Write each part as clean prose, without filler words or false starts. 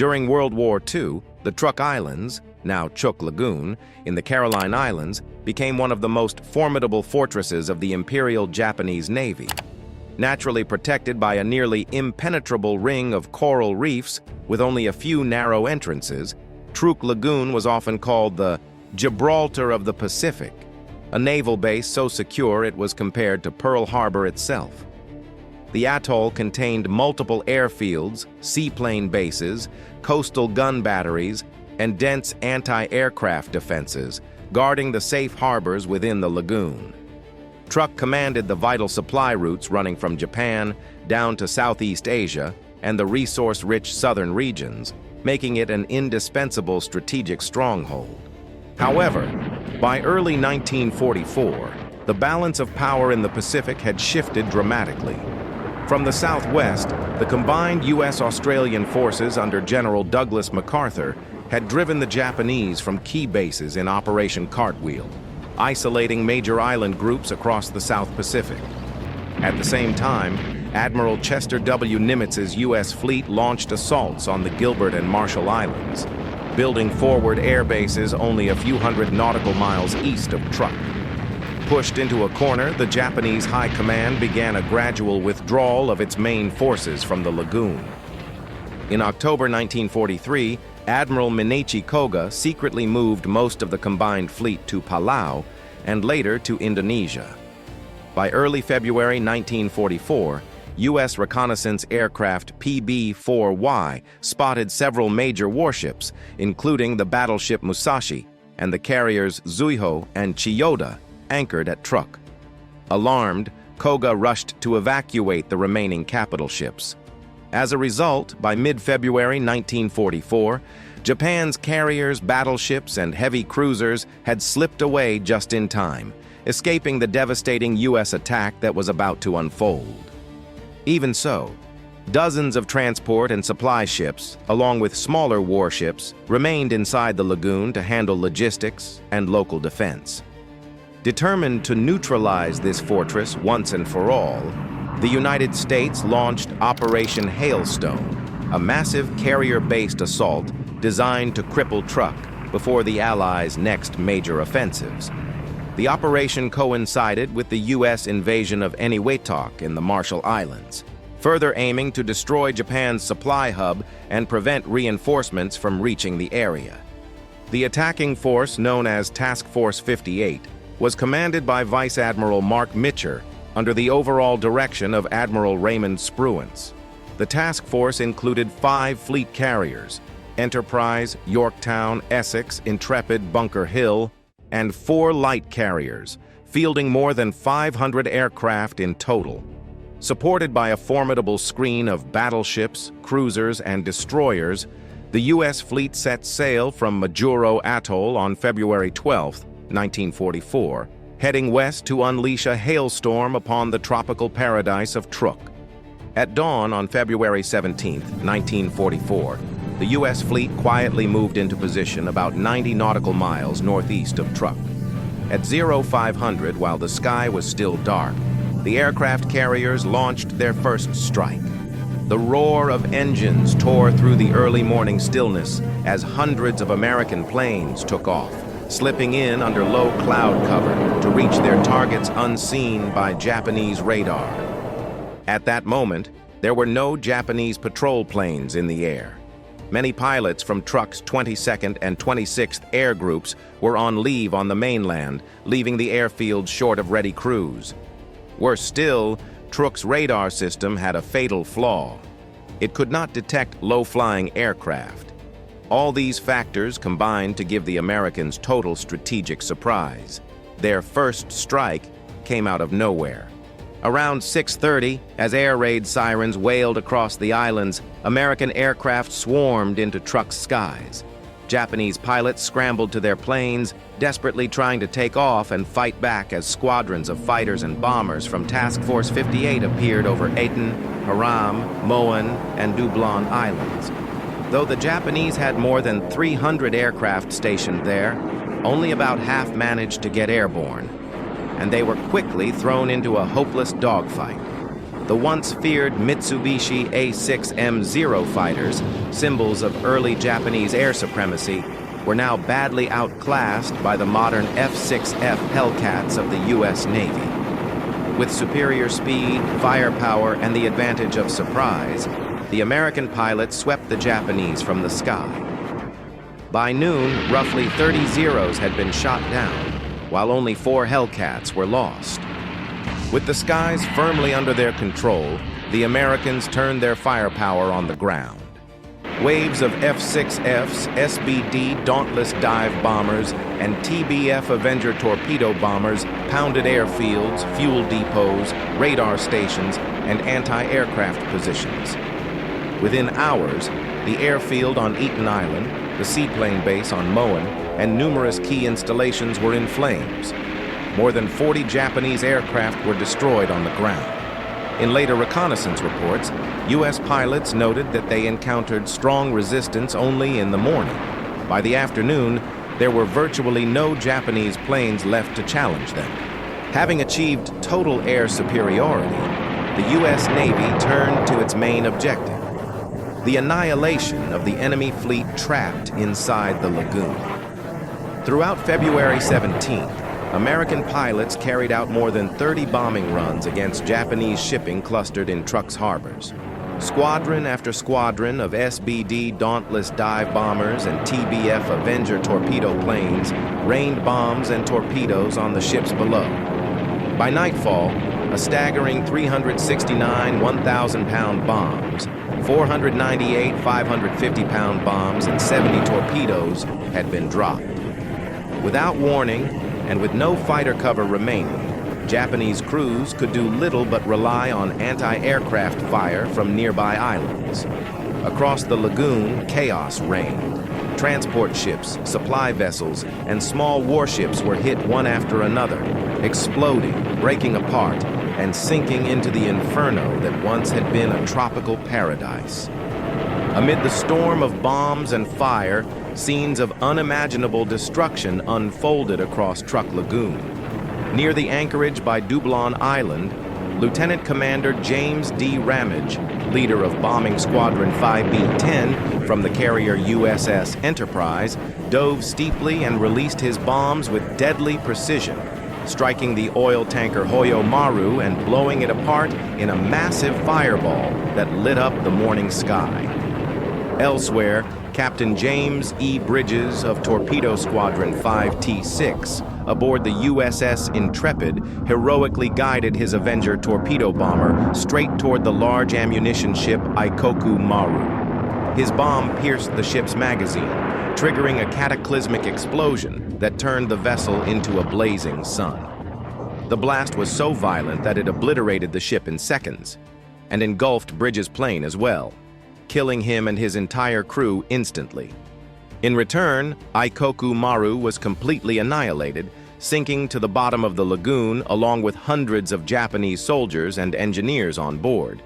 During World War II, the Truk Islands, now Truk Lagoon, in the Caroline Islands, became one of the most formidable fortresses of the Imperial Japanese Navy. Naturally protected by a nearly impenetrable ring of coral reefs with only a few narrow entrances, Truk Lagoon was often called the Gibraltar of the Pacific, a naval base so secure it was compared to Pearl Harbor itself. The atoll contained multiple airfields, seaplane bases, coastal gun batteries, and dense anti-aircraft defenses, guarding the safe harbors within the lagoon. Truk commanded the vital supply routes running from Japan down to Southeast Asia and the resource-rich southern regions, making it an indispensable strategic stronghold. However, by early 1944, the balance of power in the Pacific had shifted dramatically. From the southwest, the combined U.S.-Australian forces under General Douglas MacArthur had driven the Japanese from key bases in Operation Cartwheel, isolating major island groups across the South Pacific. At the same time, Admiral Chester W. Nimitz's U.S. fleet launched assaults on the Gilbert and Marshall Islands, building forward air bases only a few hundred nautical miles east of Truk. Pushed into a corner, the Japanese High Command began a gradual withdrawal of its main forces from the lagoon. In October 1943, Admiral Minechi Koga secretly moved most of the combined fleet to Palau and later to Indonesia. By early February 1944, U.S. reconnaissance aircraft PB-4Y spotted several major warships, including the battleship Musashi and the carriers Zuiho and Chiyoda, anchored at Truk. Alarmed, Koga rushed to evacuate the remaining capital ships. As a result, by mid-February 1944, Japan's carriers, battleships, and heavy cruisers had slipped away just in time, escaping the devastating U.S. attack that was about to unfold. Even so, dozens of transport and supply ships, along with smaller warships, remained inside the lagoon to handle logistics and local defense. Determined to neutralize this fortress once and for all, the United States launched Operation Hailstone, a massive carrier-based assault designed to cripple Truk before the Allies' next major offensives. The operation coincided with the U.S. invasion of Annihilated in the Marshall Islands, further aiming to destroy Japan's supply hub and prevent reinforcements from reaching the area. The attacking force, known as Task Force 58, was commanded by Vice Admiral Mark Mitcher under the overall direction of Admiral Raymond Spruance. The task force included 5 fleet carriers: Enterprise, Yorktown, Essex, Intrepid, Bunker Hill, and 4 light carriers, fielding more than 500 aircraft in total. Supported by a formidable screen of battleships, cruisers, and destroyers, the U.S. fleet set sail from Majuro Atoll on February 12, 1944, heading west to unleash a hailstorm upon the tropical paradise of Truk. At dawn on February 17, 1944, the U.S. fleet quietly moved into position about 90 nautical miles northeast of Truk. At 0500, while the sky was still dark, the aircraft carriers launched their first strike. The roar of engines tore through the early morning stillness as hundreds of American planes took off, slipping in under low cloud cover to reach their targets unseen by Japanese radar. At that moment, there were no Japanese patrol planes in the air. Many pilots from Truk's 22nd and 26th Air Groups were on leave on the mainland, leaving the airfield short of ready crews. Worse still, Truk's radar system had a fatal flaw. It could not detect low-flying aircraft. All these factors combined to give the Americans total strategic surprise. Their first strike came out of nowhere. Around 6:30, as air raid sirens wailed across the islands, American aircraft swarmed into Truk's skies. Japanese pilots scrambled to their planes, desperately trying to take off and fight back as squadrons of fighters and bombers from Task Force 58 appeared over Aden, Haram, Moan, and Dublon Islands. Though the Japanese had more than 300 aircraft stationed there, only about half managed to get airborne, and they were quickly thrown into a hopeless dogfight. The once feared Mitsubishi A6M0 fighters, symbols of early Japanese air supremacy, were now badly outclassed by the modern F-6F Hellcats of the U.S. Navy. With superior speed, firepower, and the advantage of surprise, the American pilots swept the Japanese from the sky. By noon, roughly 30 Zeros had been shot down, while only 4 Hellcats were lost. With the skies firmly under their control, the Americans turned their firepower on the ground. Waves of F-6Fs, SBD Dauntless dive bombers, and TBF Avenger torpedo bombers pounded airfields, fuel depots, radar stations, and anti-aircraft positions. Within hours, the airfield on Eaton Island, the seaplane base on Moen, and numerous key installations were in flames. More than 40 Japanese aircraft were destroyed on the ground. In later reconnaissance reports, U.S. pilots noted that they encountered strong resistance only in the morning. By the afternoon, there were virtually no Japanese planes left to challenge them. Having achieved total air superiority, the U.S. Navy turned to its main objective: the annihilation of the enemy fleet trapped inside the lagoon. Throughout February 17th, American pilots carried out more than 30 bombing runs against Japanese shipping clustered in Truk's harbors. Squadron after squadron of SBD Dauntless dive bombers and TBF Avenger torpedo planes rained bombs and torpedoes on the ships below. By nightfall, a staggering 369 1,000-pound bombs, 498 550-pound bombs, and 70 torpedoes had been dropped. Without warning, and with no fighter cover remaining, Japanese crews could do little but rely on anti-aircraft fire from nearby islands. Across the lagoon, chaos reigned. Transport ships, supply vessels, and small warships were hit one after another, exploding, breaking apart, and sinking into the inferno that once had been a tropical paradise. Amid the storm of bombs and fire, scenes of unimaginable destruction unfolded across Truk Lagoon. Near the anchorage by Dublon Island, Lieutenant Commander James D. Ramage, leader of Bombing Squadron 5B-10 from the carrier USS Enterprise, dove steeply and released his bombs with deadly precision, striking the oil tanker Hoyo Maru and blowing it apart in a massive fireball that lit up the morning sky. Elsewhere, Captain James E. Bridges of Torpedo Squadron 5T6, aboard the USS Intrepid, heroically guided his Avenger torpedo bomber straight toward the large ammunition ship Ikoku Maru. His bomb pierced the ship's magazine, triggering a cataclysmic explosion that turned the vessel into a blazing sun. The blast was so violent that it obliterated the ship in seconds, and engulfed Bridges' plane as well, killing him and his entire crew instantly. In return, Ikoku Maru was completely annihilated, sinking to the bottom of the lagoon along with hundreds of Japanese soldiers and engineers on board.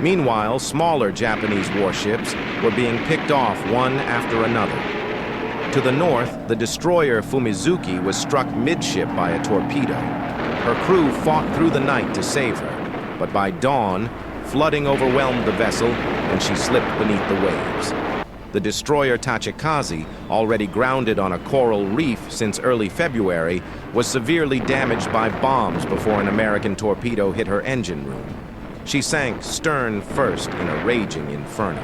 Meanwhile, smaller Japanese warships were being picked off one after another. To the north, the destroyer Fumizuki was struck midship by a torpedo. Her crew fought through the night to save her, but by dawn, flooding overwhelmed the vessel and she slipped beneath the waves. The destroyer Tachikaze, already grounded on a coral reef since early February, was severely damaged by bombs before an American torpedo hit her engine room. She sank stern first in a raging inferno.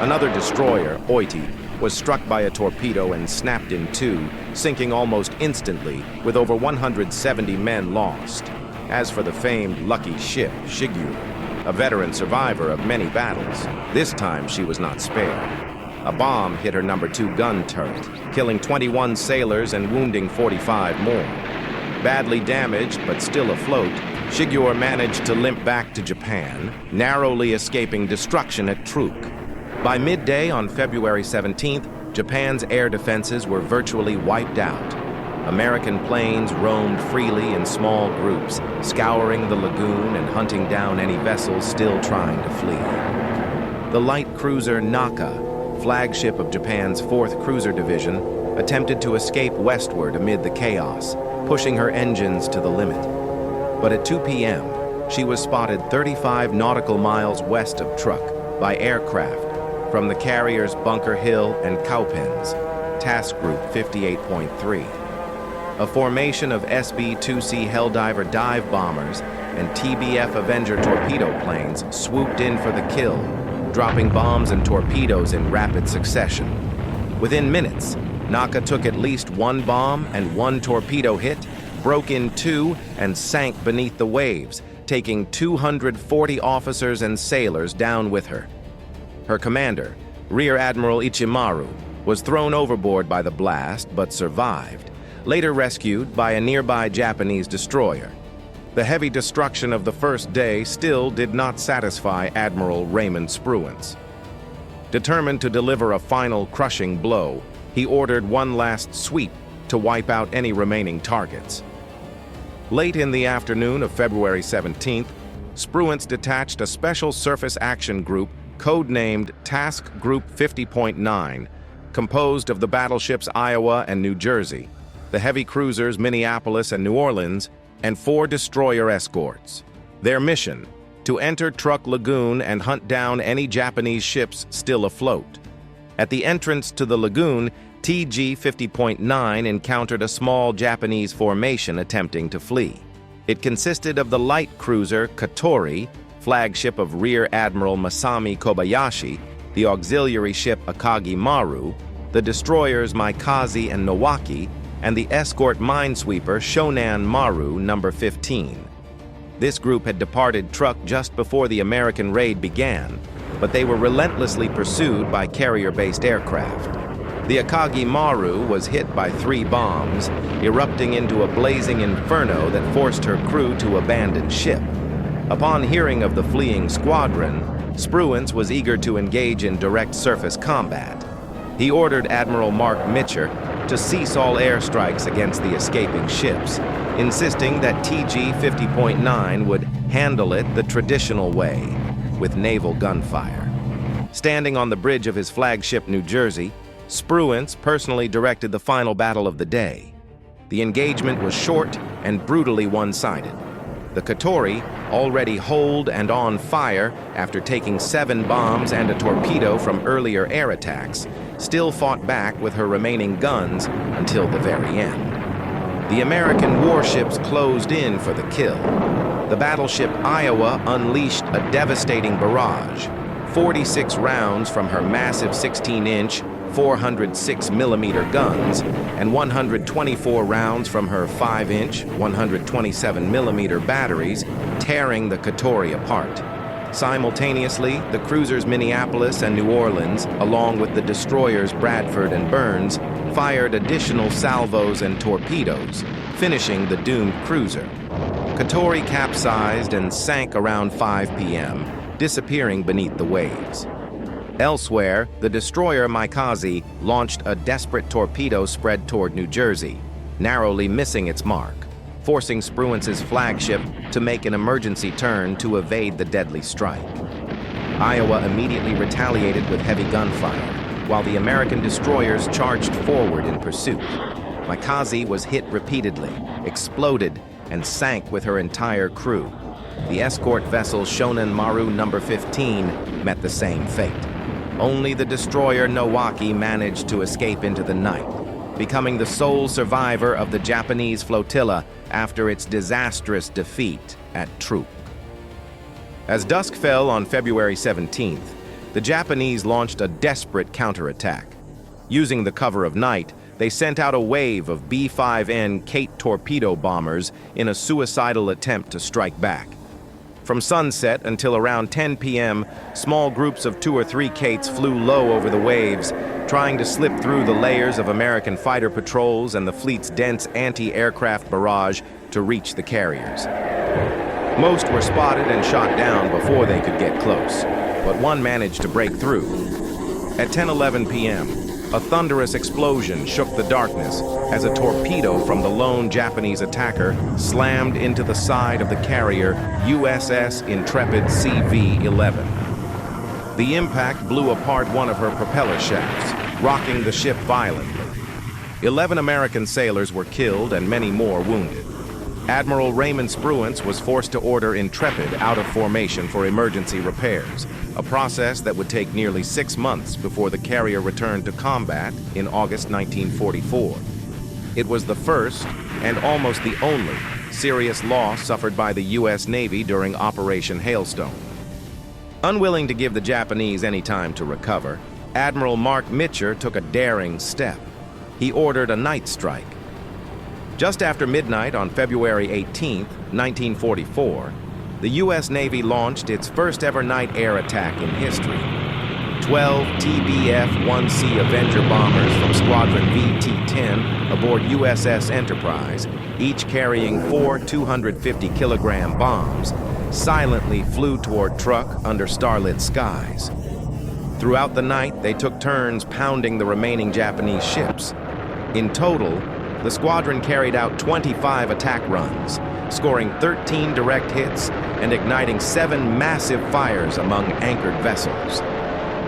Another destroyer, Oiti, was struck by a torpedo and snapped in two, sinking almost instantly, with over 170 men lost. As for the famed lucky ship, Shigure, a veteran survivor of many battles, this time she was not spared. A bomb hit her number 2 gun turret, killing 21 sailors and wounding 45 more. Badly damaged, but still afloat, Shigure managed to limp back to Japan, narrowly escaping destruction at Truk. By midday on February 17th, Japan's air defenses were virtually wiped out. American planes roamed freely in small groups, scouring the lagoon and hunting down any vessels still trying to flee. The light cruiser Naka, flagship of Japan's 4th Cruiser Division, attempted to escape westward amid the chaos, pushing her engines to the limit. But at 2 p.m., She was spotted 35 nautical miles west of Truk by aircraft from the carriers Bunker Hill and Cowpens, Task Group 58.3. A formation of SB-2C Helldiver dive bombers and TBF Avenger torpedo planes swooped in for the kill, dropping bombs and torpedoes in rapid succession. Within minutes, Naka took at least one bomb and one torpedo hit, broke in two, and sank beneath the waves, taking 240 officers and sailors down with her. Her commander, Rear Admiral Ichimaru, was thrown overboard by the blast but survived, later rescued by a nearby Japanese destroyer. The heavy destruction of the first day still did not satisfy Admiral Raymond Spruance. Determined to deliver a final crushing blow, he ordered one last sweep to wipe out any remaining targets. Late in the afternoon of February 17th, Spruance detached a special surface action group codenamed Task Group 50.9, composed of the battleships Iowa and New Jersey, the heavy cruisers Minneapolis and New Orleans, and 4 destroyer escorts. Their mission: to enter Truk Lagoon and hunt down any Japanese ships still afloat. At the entrance to the lagoon, TG 50.9 encountered a small Japanese formation attempting to flee. It consisted of the light cruiser Katori, flagship of Rear Admiral Masami Kobayashi, the auxiliary ship Akagi Maru, the destroyers Maikaze and Nowaki, and the escort minesweeper Shonan Maru No. 15. This group had departed Truk just before the American raid began, but they were relentlessly pursued by carrier-based aircraft. The Akagi Maru was hit by 3 bombs, erupting into a blazing inferno that forced her crew to abandon ship. Upon hearing of the fleeing squadron, Spruance was eager to engage in direct surface combat. He ordered Admiral Mark Mitcher to cease all airstrikes against the escaping ships, insisting that TG 50.9 would handle it the traditional way, with naval gunfire. Standing on the bridge of his flagship New Jersey, Spruance personally directed the final battle of the day. The engagement was short and brutally one-sided. The Katori, already holed and on fire after taking 7 bombs and a torpedo from earlier air attacks, still fought back with her remaining guns until the very end. The American warships closed in for the kill. The battleship Iowa unleashed a devastating barrage, 46 rounds from her massive 16-inch 406mm guns and 124 rounds from her 5-inch 127mm batteries, tearing the Katori apart. Simultaneously, the cruisers Minneapolis and New Orleans, along with the destroyers Bradford and Burns, fired additional salvos and torpedoes, finishing the doomed cruiser. Katori capsized and sank around 5 p.m., disappearing beneath the waves. Elsewhere, the destroyer Maikaze launched a desperate torpedo spread toward New Jersey, narrowly missing its mark, forcing Spruance's flagship to make an emergency turn to evade the deadly strike. Iowa immediately retaliated with heavy gunfire, while the American destroyers charged forward in pursuit. Maikaze was hit repeatedly, exploded, and sank with her entire crew. The escort vessel Shonan Maru No. 15 met the same fate. Only the destroyer Nowaki managed to escape into the night, becoming the sole survivor of the Japanese flotilla after its disastrous defeat at Truk. As dusk fell on February 17th, the Japanese launched a desperate counterattack. Using the cover of night, they sent out a wave of B-5N Kate torpedo bombers in a suicidal attempt to strike back. From sunset until around 10 p.m., small groups of 2 or 3 Kates flew low over the waves, trying to slip through the layers of American fighter patrols and the fleet's dense anti-aircraft barrage to reach the carriers. Most were spotted and shot down before they could get close, but one managed to break through. At 10:11 p.m., a thunderous explosion shook the darkness as a torpedo from the lone Japanese attacker slammed into the side of the carrier USS Intrepid CV-11. The impact blew apart one of her propeller shafts, rocking the ship violently. 11 American sailors were killed and many more wounded. Admiral Raymond Spruance was forced to order Intrepid out of formation for emergency repairs, a process that would take nearly 6 months before the carrier returned to combat in August 1944. It was the first, and almost the only, serious loss suffered by the U.S. Navy during Operation Hailstone. Unwilling to give the Japanese any time to recover, Admiral Mark Mitcher took a daring step. He ordered a night strike. Just after midnight on February 18, 1944, the U.S. Navy launched its first-ever night air attack in history. 12 TBF-1C Avenger bombers from Squadron VT-10 aboard USS Enterprise, each carrying 4 250-kilogram bombs, silently flew toward Truk under starlit skies. Throughout the night, they took turns pounding the remaining Japanese ships. In total, the squadron carried out 25 attack runs, scoring 13 direct hits and igniting 7 massive fires among anchored vessels.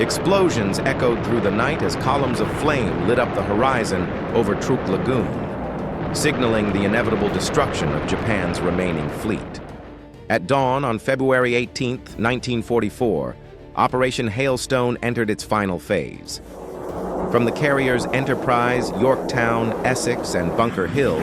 Explosions echoed through the night as columns of flame lit up the horizon over Truk Lagoon, signaling the inevitable destruction of Japan's remaining fleet. At dawn on February 18, 1944, Operation Hailstone entered its final phase. From the carriers Enterprise, Yorktown, Essex, and Bunker Hill,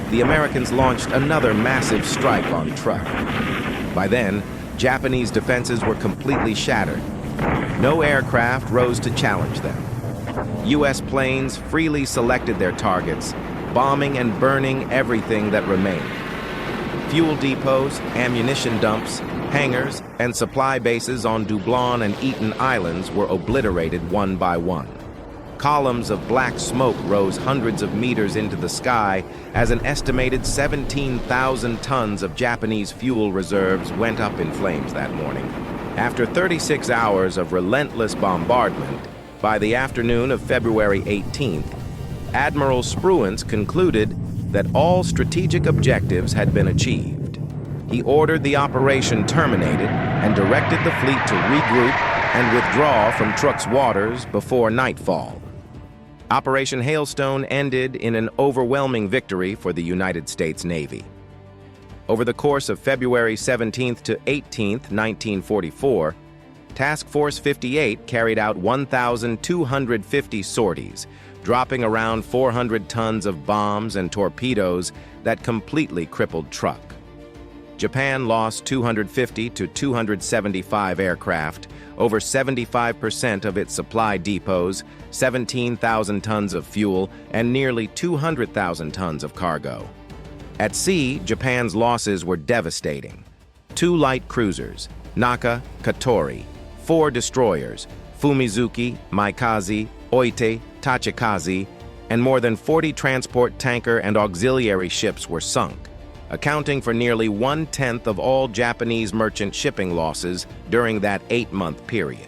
the Americans launched another massive strike on Truk. By then, Japanese defenses were completely shattered. No aircraft rose to challenge them. U.S. planes freely selected their targets, bombing and burning everything that remained. Fuel depots, ammunition dumps, hangars, and supply bases on Dublin and Eaton Islands were obliterated one by one. Columns of black smoke rose hundreds of meters into the sky as an estimated 17,000 tons of Japanese fuel reserves went up in flames that morning. After 36 hours of relentless bombardment, by the afternoon of February 18th, Admiral Spruance concluded that all strategic objectives had been achieved. He ordered the operation terminated and directed the fleet to regroup and withdraw from Truk's waters before nightfall. Operation Hailstone ended in an overwhelming victory for the United States Navy. Over the course of February 17th to 18th, 1944, Task Force 58 carried out 1,250 sorties, dropping around 400 tons of bombs and torpedoes that completely crippled Truk. Japan lost 250 to 275 aircraft, over 75% of its supply depots, 17,000 tons of fuel, and nearly 200,000 tons of cargo. At sea, Japan's losses were devastating. 2 light cruisers, Naka, Katori, 4 destroyers, Fumizuki, Maikaze, Oite, Tachikaze, and more than 40 transport tanker and auxiliary ships were sunk, accounting for nearly 1/10 of all Japanese merchant shipping losses during that 8-month period.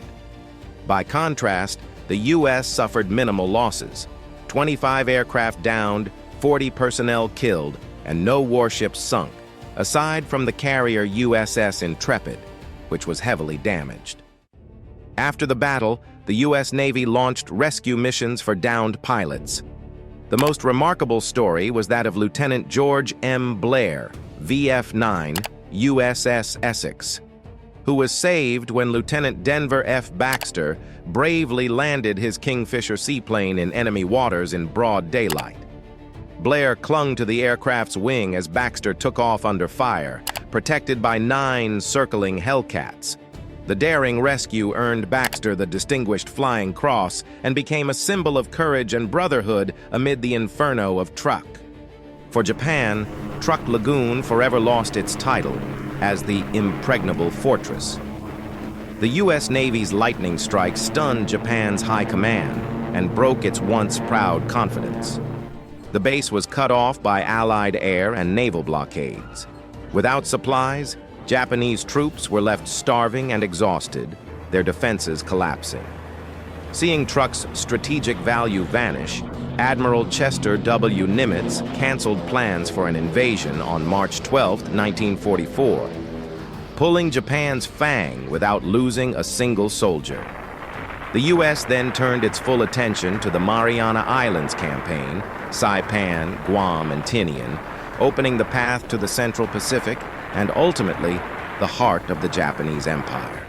By contrast, the U.S. suffered minimal losses: 25 aircraft downed, 40 personnel killed, and no warships sunk, aside from the carrier USS Intrepid, which was heavily damaged. After the battle, the U.S. Navy launched rescue missions for downed pilots. The most remarkable story was that of Lieutenant George M. Blair, VF-9, USS Essex, who was saved when Lieutenant Denver F. Baxter bravely landed his Kingfisher seaplane in enemy waters in broad daylight. Blair clung to the aircraft's wing as Baxter took off under fire, protected by 9 circling Hellcats. The daring rescue earned Baxter the Distinguished Flying Cross and became a symbol of courage and brotherhood amid the inferno of Truk. For Japan, Truk Lagoon forever lost its title as the impregnable fortress. The U.S. Navy's lightning strike stunned Japan's high command and broke its once proud confidence. The base was cut off by Allied air and naval blockades. Without supplies, Japanese troops were left starving and exhausted, their defenses collapsing. Seeing Truk's strategic value vanish, Admiral Chester W. Nimitz canceled plans for an invasion on March 12, 1944, pulling Japan's fang without losing a single soldier. The U.S. then turned its full attention to the Mariana Islands campaign, Saipan, Guam, and Tinian, opening the path to the Central Pacific and ultimately the heart of the Japanese Empire.